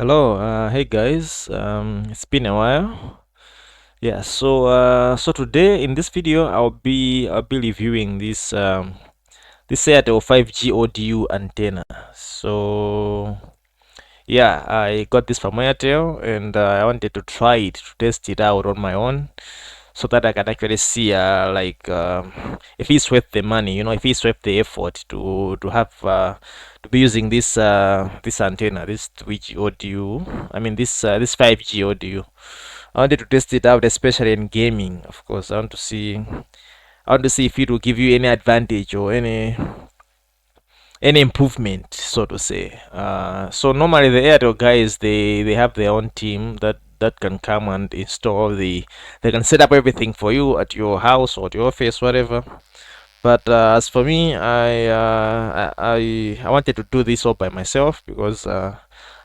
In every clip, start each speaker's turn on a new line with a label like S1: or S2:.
S1: Hello, hey guys. It's been a while. Yeah, so today in this video I'll be reviewing this Airtel 5G ODU antenna. So yeah, I got this from Airtel and I wanted to try it to test it out on my own so that I can actually see if it's worth the money, if it's worth the effort to be using this antenna, this 3G ODU. I mean this 5G ODU. I wanted to test it out, especially in gaming. Of course, I want to see if it will give you any advantage or any improvement, so to say. So normally the Airtel guys, they have their own team that can come and install they can set up everything for you at your house or at your office, whatever. But as for me, I wanted to do this all by myself because I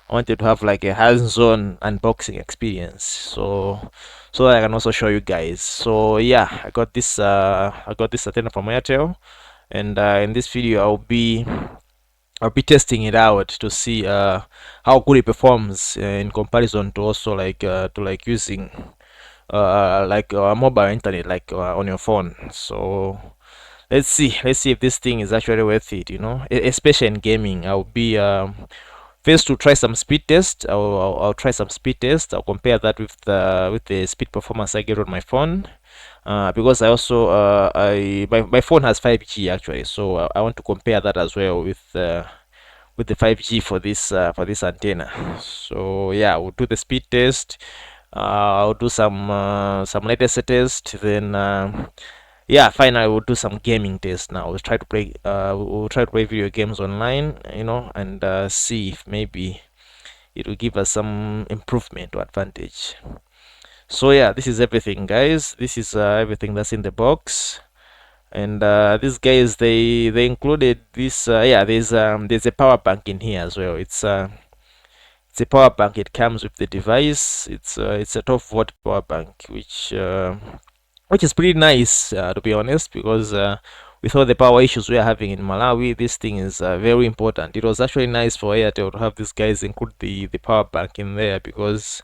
S1: wanted to have like a hands-on unboxing experience. So that I can also show you guys. So yeah, I got this antenna from Airtel, and in this video I'll be testing it out to see how good it performs in comparison to also like using mobile internet on your phone. So let's see if this thing is actually worth it, especially in gaming. I'll be first to try some speed test. I'll try some speed test. I'll compare that with the speed performance I get on my phone, because I also my phone has 5G actually, so I want to compare that as well with the 5G for this antenna. So yeah, we'll do the speed test. I'll do some latest test, then yeah, finally we'll do some gaming test. Now we'll try to play video games online, and see if maybe it will give us some improvement or advantage. So yeah, this is everything, guys. This is everything that's in the box. And these guys, they included this. Yeah, there's a power bank in here as well. It's a power bank. It comes with the device. It's a 12-volt power bank, which is pretty nice, to be honest, because with all the power issues we are having in Malawi, this thing is very important. It was actually nice for Airtel to have these guys include the power bank in there, because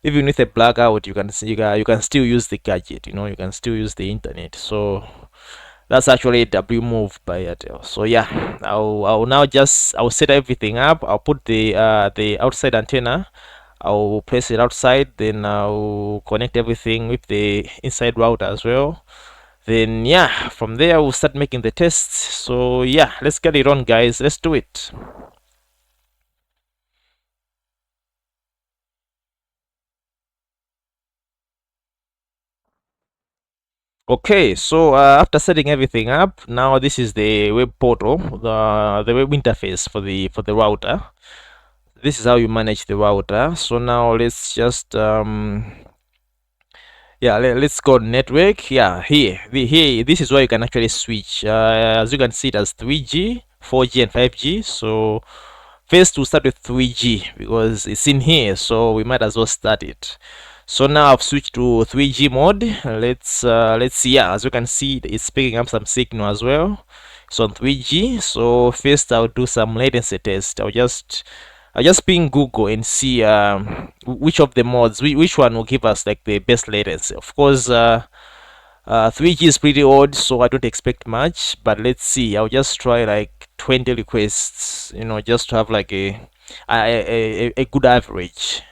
S1: even with a blackout, you can still use the gadget. You can still use the internet. So that's actually a W move by Airtel. So yeah, I'll set everything up. I'll put the outside antenna. I'll place it outside, then I'll connect everything with the inside router as well. Then yeah, from there we'll start making the tests. So yeah, let's get it on, guys. Let's do it. Okay, so after setting everything up, now this is the web portal, the web interface for the router. This is how you manage the router. So now let's just yeah, let's go network. Yeah, here this is where you can actually switch. As you can see, it has 3G, 4G, and 5G. So first we'll start with 3G because it's in here, so we might as well start it. So now I've switched to 3G mode. Let's see. Yeah, as you can see, it's picking up some signal as well. It's on 3G. So first I'll do some latency test. I'll just ping Google and see which of the modes, which one will give us like the best latency. Of course, 3G is pretty old, so I don't expect much. But let's see. I'll just try like 20 requests, just to have like a good average.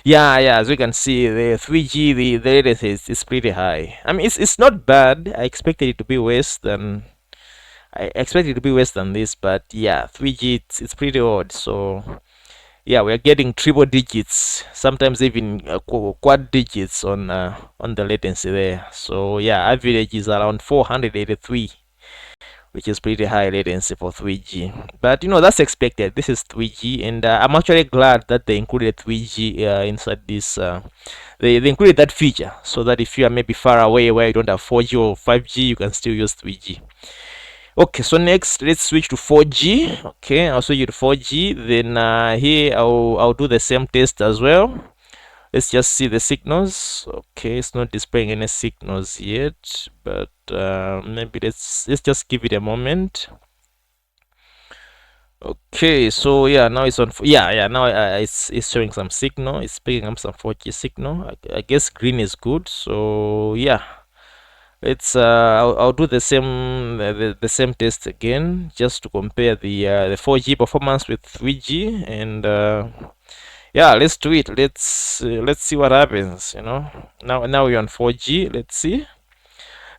S1: Yeah. As you can see, the 3G, the latency is pretty high. I mean, it's not bad. I expected it to be worse than this, but yeah, 3G it's pretty odd. So yeah, we are getting triple digits, sometimes even quad digits on the latency there. So yeah, average is around 483, which is pretty high latency for 3G. But that's expected. This is 3G, and I'm actually glad that they included 3G inside this. They included that feature so that if you are maybe far away where you don't have 4G or 5G, you can still use 3G. Okay, so next let's switch to 4G. Okay, I'll switch to 4G. Then here I'll do the same test as well. Let's just see the signals. Okay, it's not displaying any signals yet, but maybe let's just give it a moment. Okay, so yeah, now it's on. Yeah, now it's showing some signal. It's picking up some 4G signal. I guess green is good. So yeah, I'll do the same the same test again just to compare the 4G performance with 3G, and yeah, let's do it. Let's see what happens. Now we're on 4G. Let's see.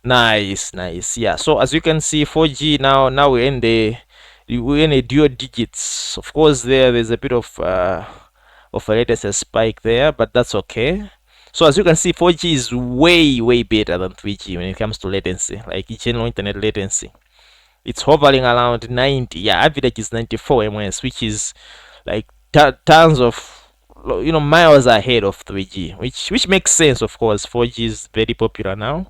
S1: Nice, nice. Yeah. So as you can see, 4G now we're in a dual digits. Of course, there's a bit of a latency spike there, but that's okay. So as you can see, 4G is way better than 3G when it comes to latency, like general internet latency. It's hovering around 90. Yeah, average is 94 ms, which is like tons of miles ahead of 3G, which makes sense. Of course, 4G is very popular now.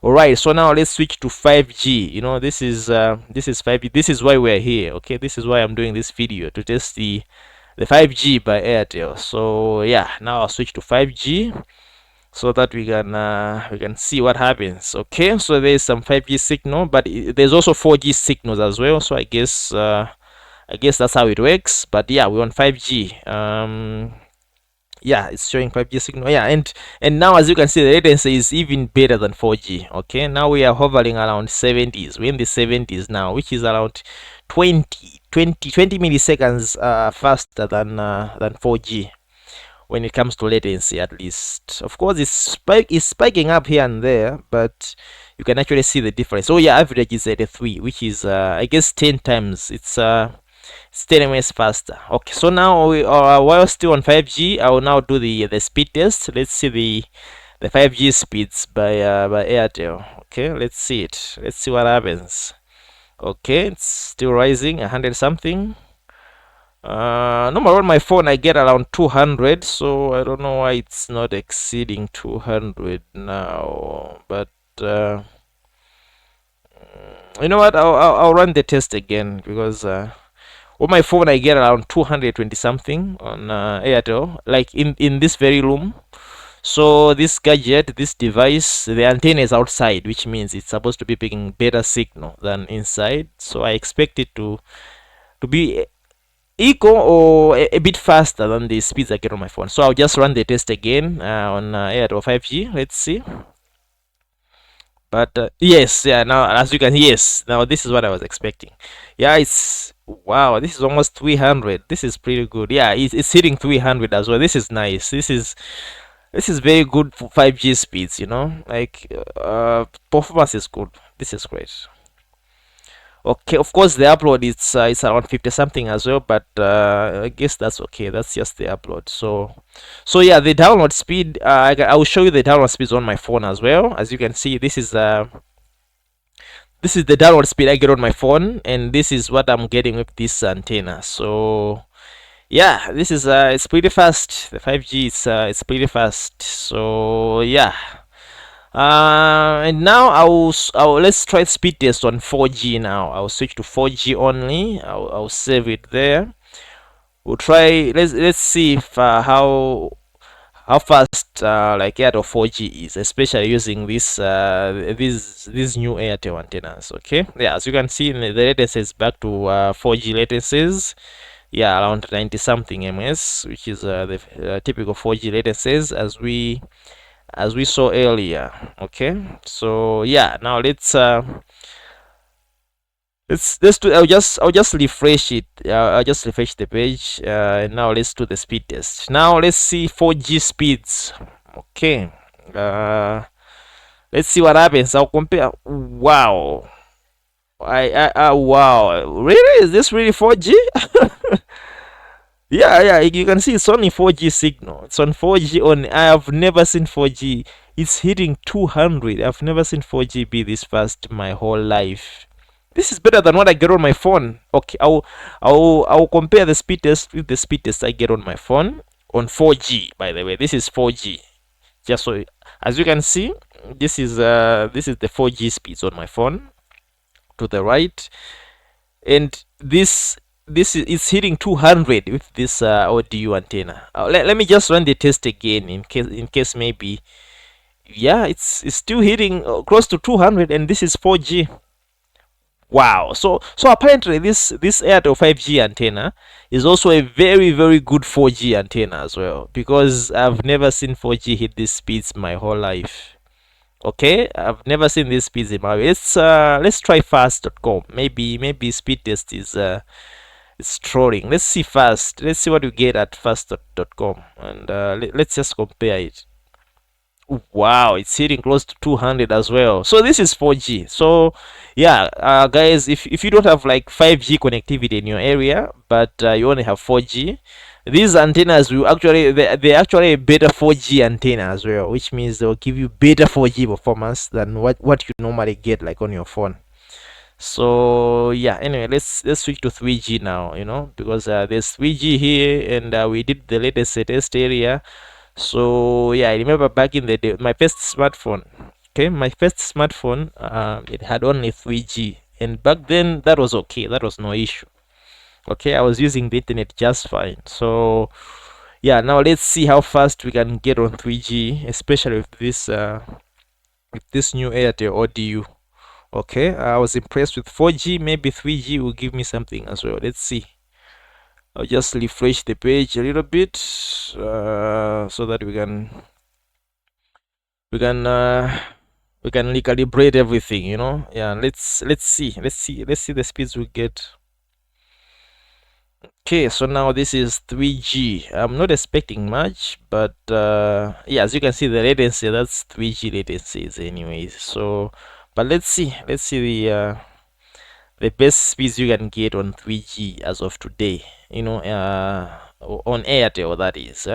S1: All right, so now let's switch to 5G. This is 5G. This is why we're here. Okay, this is why I'm doing this video, to test the 5G by Airtel. So yeah, now I'll switch to 5G so that we can see what happens. Okay, so there's some 5G signal, but there's also 4G signals as well. So I guess that's how it works. But yeah, we're on 5G. Yeah, it's showing 5G signal. Yeah, and now as you can see, the latency is even better than 4G. Okay, now we are hovering around 70s. We're in the 70s now, which is around 20 milliseconds faster than 4G when it comes to latency, at least. Of course, it's spiking up here and there, but you can actually see the difference. Oh yeah, average is 83, which is I guess 10 times. It's 10 ms faster. Okay, so now while still on 5G, I will now do the speed test. Let's see the 5G speeds by Airtel. Okay, let's see it. Let's see what happens. Okay, it's still rising, 100 something. Normal on my phone I get around 200, so I don't know why it's not exceeding 200 now. But you know what? I'll run the test again, because on my phone I get around 220 something on Airtel, like in this very room. So this gadget, this device, the antenna is outside, which means it's supposed to be picking better signal than inside. So I expect it to be equal or a bit faster than the speeds I get on my phone. So I'll just run the test again on Airtel 5G. Let's see. But yes, yeah, now as you can, yes, now this is what I was expecting. Yeah, it's wow, this is almost 300. This is pretty good. Yeah, it's hitting 300 as well. This is nice. This is very good for 5G speeds, like performance is good. This is great. Okay, of course the upload it's around 50 something as well, but I guess that's okay. That's just the upload. So yeah, the download speed, I will show you the download speeds on my phone as well. As you can see, this is the download speed I get on my phone, and this is what I'm getting with this antenna. So yeah, this is it's pretty fast. The 5G it's pretty fast. So yeah. And now let's try speed test on 4G now. I'll switch to 4G only. I'll save it there. We'll try. Let's see if how fast like Airtel 4G is, especially using these new Airtel antennas. Okay, yeah, as you can see, the latency is back to 4G latencies. Yeah, around 90 something ms, which is the typical 4G latencies as we saw earlier. Okay, so yeah, now let's do. I'll just refresh it. I'll just refresh the page. And now let's do the speed test. Now let's see 4G speeds. Okay, let's see what happens. I'll compare. Wow, wow, really, is this really 4G? Yeah, you can see it's only 4G signal. It's on 4G only. I have never seen 4G. It's hitting 200. I've never seen 4G be this fast my whole life. This is better than what I get on my phone. Okay, I'll compare the speed test with the speed test I get on my phone on 4G. By the way, this is 4G. Just so as you can see, this is the 4G speeds on my phone to the right, and this is hitting 200 with this ODU antenna. Let me just run the test again in case maybe. Yeah, it's still hitting close to 200, and this is 4G. Wow. So apparently this Airtel 5G antenna is also a very good 4G antenna as well, because I've never seen 4G hit these speeds my whole life. Okay, I've never seen these speeds in my life. Let's try fast.com. Maybe speed test is trolling. Let's see fast. Let's see what you get at fast.com, and let's just compare it. Wow, it's hitting close to 200 as well. So this is 4G. So yeah, guys, if you don't have like 5G connectivity in your area, but you only have 4G, these antennas will actually they're actually a better 4G antenna as well, which means they'll give you better 4G performance than what you normally get like on your phone. So yeah, anyway, let's switch to 3G now, because there's 3G here, and we did the latest test area. So yeah, I remember back in the day, my first smartphone. Okay, my first smartphone, it had only 3G, and back then that was okay. That was no issue. Okay, I was using the internet just fine. So yeah, now let's see how fast we can get on 3G, especially with this new Airtel ODU. Okay, I was impressed with 4G. Maybe 3G will give me something as well. Let's see. I'll just refresh the page a little bit, so that we can recalibrate everything. Yeah, let's see the speeds we get. Okay, so now this is 3G. I'm not expecting much, but yeah, as you can see, the latency, that's 3G latencies anyways. So but let's see the best speeds you can get on 3G as of today, on Airtel, that is.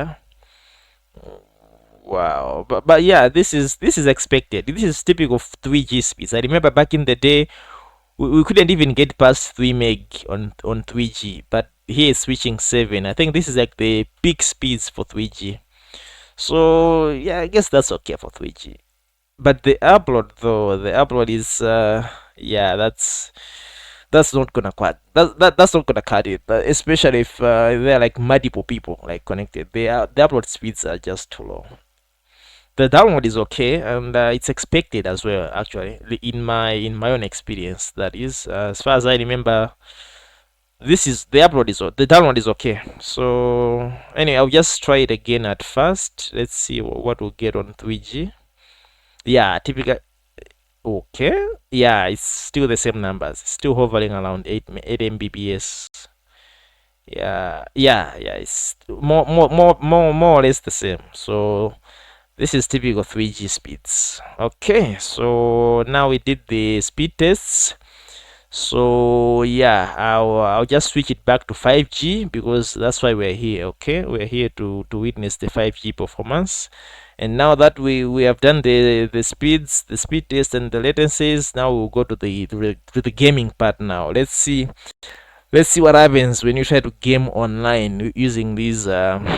S1: Wow, but yeah, this is expected. This is typical of 3G speeds. I remember back in the day, we couldn't even get past 3 meg on 3G, but here it's reaching 7. I think this is like the peak speeds for 3G. So yeah, I guess that's okay for 3G. But the upload, though, the upload is yeah, that's not gonna cut that's not gonna cut it, especially if there are like multiple people like connected. The upload speeds are just too low. The download is okay, and it's expected as well, actually, in my own experience. That is, as far as I remember, the download is okay. So anyway, I'll just try it again at first. Let's see what we'll get on 3G. Yeah, typical. Okay, yeah, it's still the same numbers, still hovering around 8 mbps. Yeah, it's more or less the same. So this is typical 3G speeds. Okay, so now we did the speed tests. So yeah, I'll just switch it back to 5G, because that's why we're here. Okay, we're here to witness the 5G performance. And now that we have done the speeds, the speed test, and the latencies, now we'll go to the gaming part. Now let's see what happens when you try to game online using these Airtel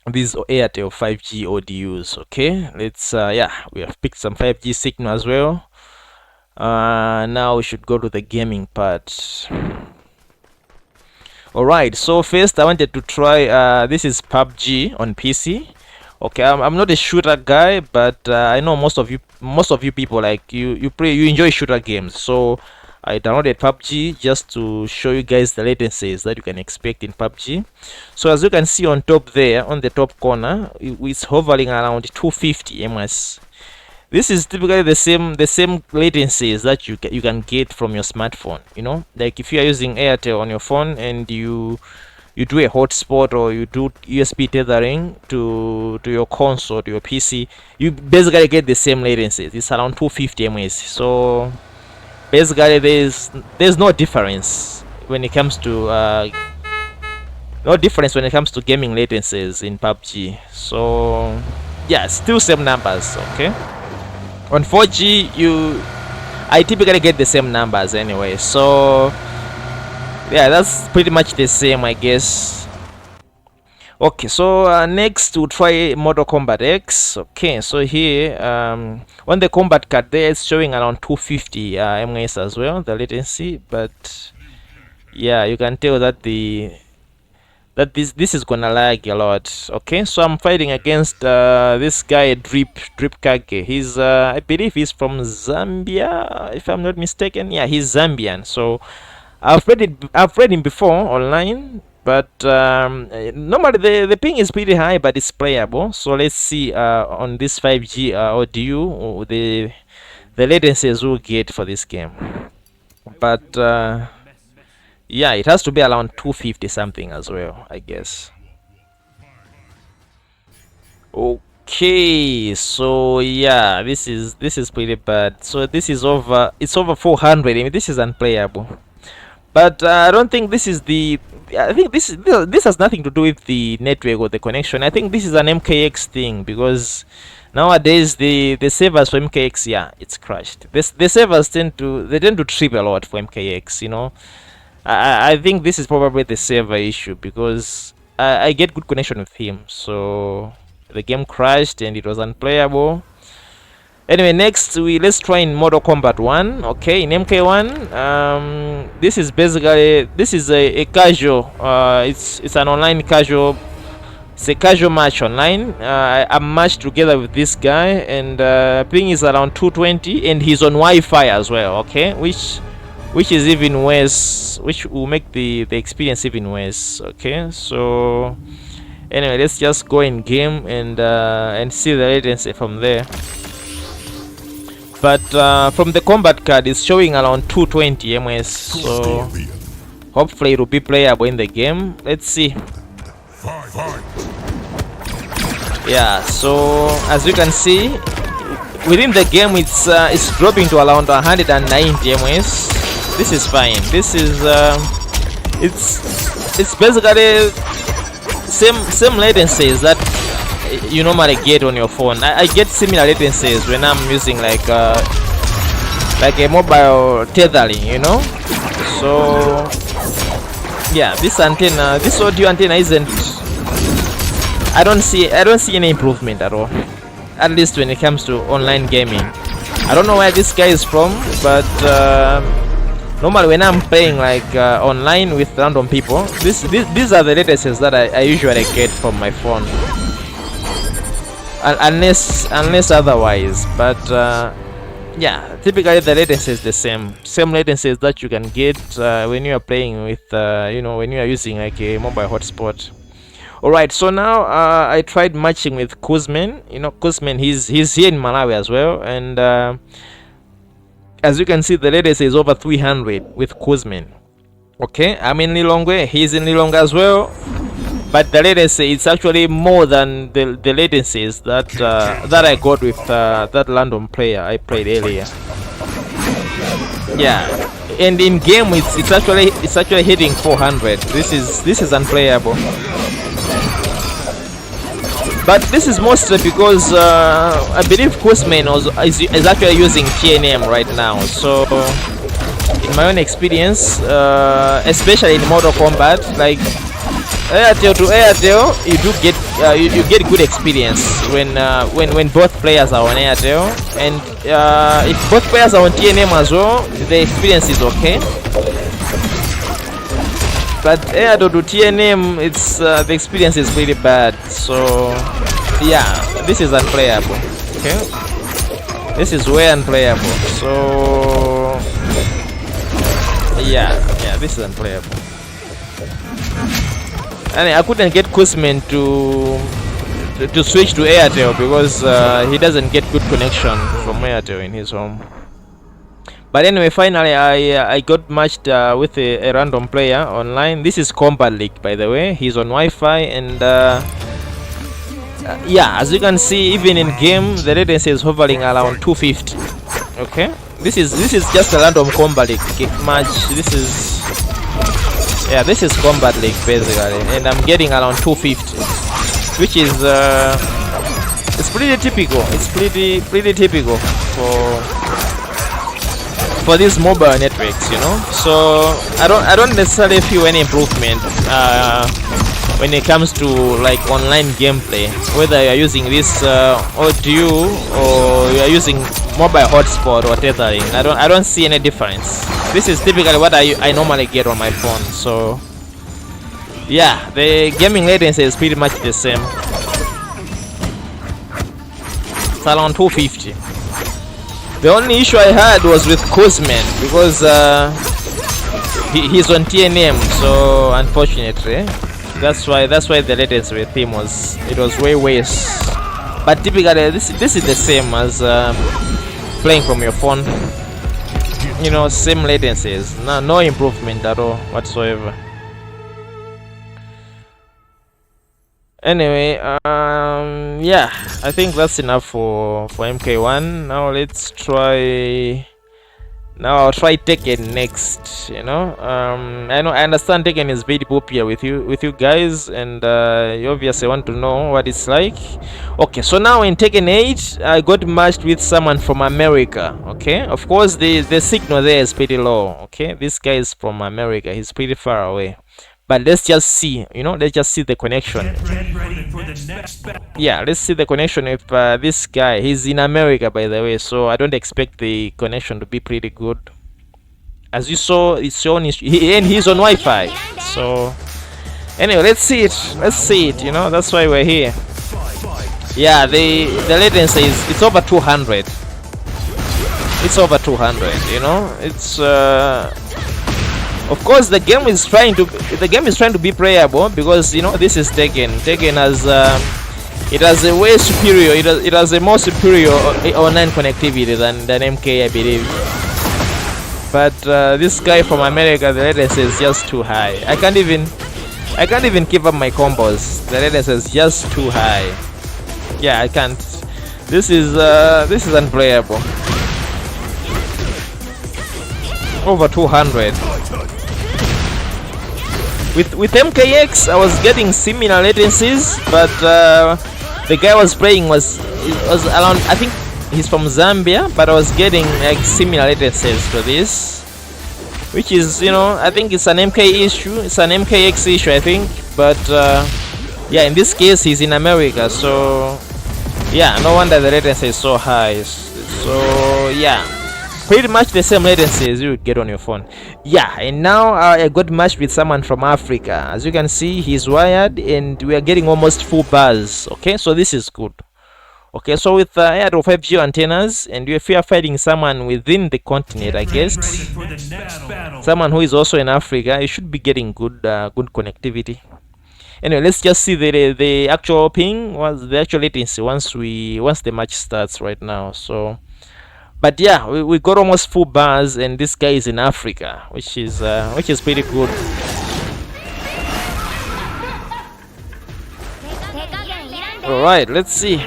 S1: 5G ODUs. Okay, let's yeah, we have picked some 5G signal as well. Now we should go to the gaming part. Alright, so first I wanted to try this is PUBG on PC. Okay, I'm not a shooter guy, but I know most of you people, like you enjoy shooter games. So I downloaded PUBG just to show you guys the latencies that you can expect in PUBG. So as you can see on top there, on the top corner, it's hovering around 250 ms. This is typically the same latencies that you can get from your smartphone. Like if you are using Airtel on your phone and you do a hotspot, or you do USB tethering to your console, to your PC, you basically get the same latencies. It's around 250 ms. So basically there's no difference when it comes to gaming latencies in PUBG. So yeah, still same numbers. Okay, on 4G I typically get the same numbers anyway. So yeah, that's pretty much the same, I guess. Okay, so next we'll try Mortal Kombat X. Okay, so here on the combat card there, it's showing around 250 ms as well, the latency. But yeah, you can tell that the that this is gonna lag a lot. Okay, so I'm fighting against this guy Drip Kage. He's I believe he's from Zambia, if I'm not mistaken. Yeah, he's Zambian. So I've read him before online, but normally the ping is pretty high, but it's playable. So let's see on this 5G ODU the latencies we'll get for this game. But yeah, it has to be around 250 something as well, I guess. Okay, so yeah, this is pretty bad. So this is over, it's over 400. I mean, this is unplayable. But I don't think this is the, I think this has nothing to do with the network or the connection. I think this is an MKX thing, because nowadays the servers for MKX, yeah, it's crashed. The servers tend to trip a lot for MKX, you know. I think this is probably the server issue, because I get good connection with him, so the game crashed and it was unplayable. Anyway, next let's try in Mortal Kombat 1. Okay, in MK1, this is basically, this is a casual, it's an online casual, it's a casual match online. I'm matched together with this guy, and ping is around 220, and he's on Wi-Fi as well. Okay, which is even worse, which will make the experience even worse. Okay, so anyway, let's just go in game and see the latency from there. But from the combat card, it's showing around 220 ms, so hopefully it will be playable in the game. Let's see. Yeah, so as you can see, within the game it's dropping to around 190 ms. This is fine. This is it's basically same latencies that you normally get on your phone. I get similar latencies when I'm using like a mobile tethering, you know. So yeah, this antenna, this audio antenna isn't, I don't see any improvement at all, at least when it comes to online gaming. I don't know where this guy is from, but normally when I'm playing like online with random people, these are the latencies that I usually get from my phone, unless otherwise. But yeah, typically the latency is the same latencies that you can get when you are playing with you know, when you are using like a mobile hotspot. Alright, so now I tried matching with Kuzmen. You know, Kuzmen, he's here in Malawi as well, and as you can see, the latency is over 300 with Kuzmen. Okay, I'm in Lilongwe, he's in Lilongwe as well, but the latency, it's actually more than the latencies that I got with that random player I played earlier. Yeah, and in game it's actually hitting 400. This is unplayable. But this is mostly because I believe Kuzmen is actually using TNM right now. So in my own experience, especially in Mortal Kombat, like Airtel to Airtel, you do get you get good experience when both players are on Airtel, and if both players are on TNM as well, the experience is okay. But Airtel to TNM, it's the experience is pretty bad. So yeah, this is unplayable. Okay, this is way unplayable. So yeah, this is unplayable. And I couldn't get Kuzmen to switch to Airtel because he doesn't get good connection from Airtel in his home. But anyway, finally I got matched with a random player online. This is Combat League, by the way. He's on Wi-Fi, and yeah, as you can see, even in game the latency is hovering around 250. Okay, this is just a random Combat League match. This is Combat League basically, and I'm getting around 250, which is it's pretty typical. It's pretty typical for these mobile networks, you know. So I don't necessarily feel any improvement when it comes to like online gameplay, whether you are using this ODU or you are using mobile hotspot or tethering. I don't see any difference. This is typically what I normally get on my phone. So Yeah, the gaming latency is pretty much the same. It's around 250. The only issue I had was with Kuzman because he's on TNM, so unfortunately that's why the latency with him was way worse. But typically this is the same as playing from your phone. You know, same latencies. No improvement at all whatsoever. Anyway, yeah, I think that's enough for MK1. Now let's try. Now I'll try Tekken next. You know, I understand Tekken is very popular with you guys, and you obviously want to know what it's like. Okay, so now in Tekken 8, I got matched with someone from America. Okay, of course the signal there is pretty low. Okay, this guy is from America. He's pretty far away. But let's just see, you know, let's just see the connection. Yeah, let's see the connection with this guy. He's in America, by the way, so I don't expect the connection to be pretty good. As you saw, it's shown and he's on Wi-Fi. So anyway, let's see it. You know, that's why we're here. Yeah, the latency it's over 200. It's over 200. You know, it's of course the game is trying to be playable because, you know, this is Tekken. Tekken has it has a way superior. It has a more superior online connectivity than MK, I believe. But this guy from America, the latency is just too high. I can't even keep up my combos. The latency is just too high. Yeah, I can't. This is unplayable. Over 200. With MKX, I was getting similar latencies, but the guy I was playing was around. I think he's from Zambia, but I was getting like similar latencies to this, which is, you know, I think it's an MK issue. It's an MKX issue, I think. But yeah, in this case, he's in America, so yeah, no wonder the latency is so high. So yeah. Pretty much the same latency as you would get on your phone. Yeah, and now I got matched with someone from Africa. As you can see, he's wired and we are getting almost full bars. Okay, so this is good. Okay, so with Airtel 5G antennas, and if you are fighting someone within the continent, I guess, someone who is also in Africa, you should be getting good connectivity. Anyway, let's just see the actual ping, the actual latency once the match starts right now. So. But yeah, we got almost full bars, and this guy is in Africa, which is pretty good. All right, let's see.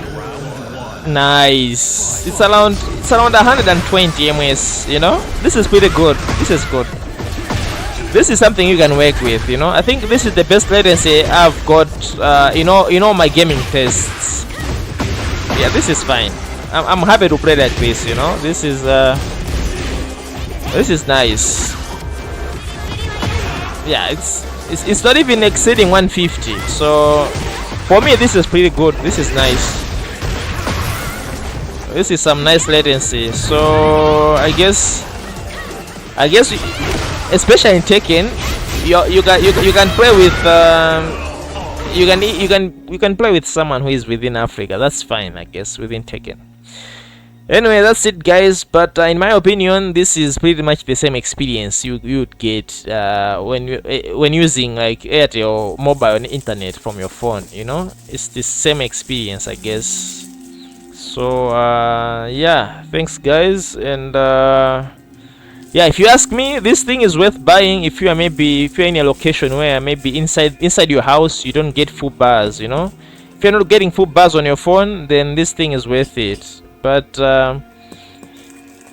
S1: Nice. It's around 120 ms. You know, this is pretty good. This is good. This is something you can work with. You know, I think this is the best latency I've got. You know my gaming tests. Yeah, this is fine. I'm happy to play like this, you know. This is nice. Yeah, it's not even exceeding 150. So for me, this is pretty good. This is nice. This is some nice latency. So I guess especially in Tekken, you can play with you can play with someone who is within Africa. That's fine, I guess, within Tekken. Anyway, that's it, guys. But in my opinion, this is pretty much the same experience you would get when using like Airtel mobile internet from your phone. You know, it's the same experience, I guess. So yeah, thanks, guys. And yeah, if you ask me, this thing is worth buying if you're in a location where maybe inside your house you don't get full bars. You know, if you're not getting full bars on your phone, then this thing is worth it. But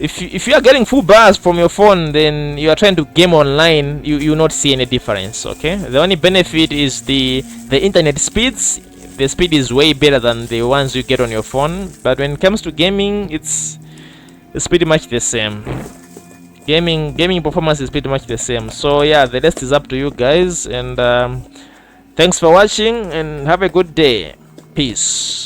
S1: if you are getting full bars from your phone, then you are trying to game online, you will not see any difference. Okay, the only benefit is the internet speeds. The speed is way better than the ones you get on your phone. But when it comes to gaming, it's pretty much the same. Gaming performance is pretty much the same. So yeah, the rest is up to you guys. And thanks for watching and have a good day. Peace.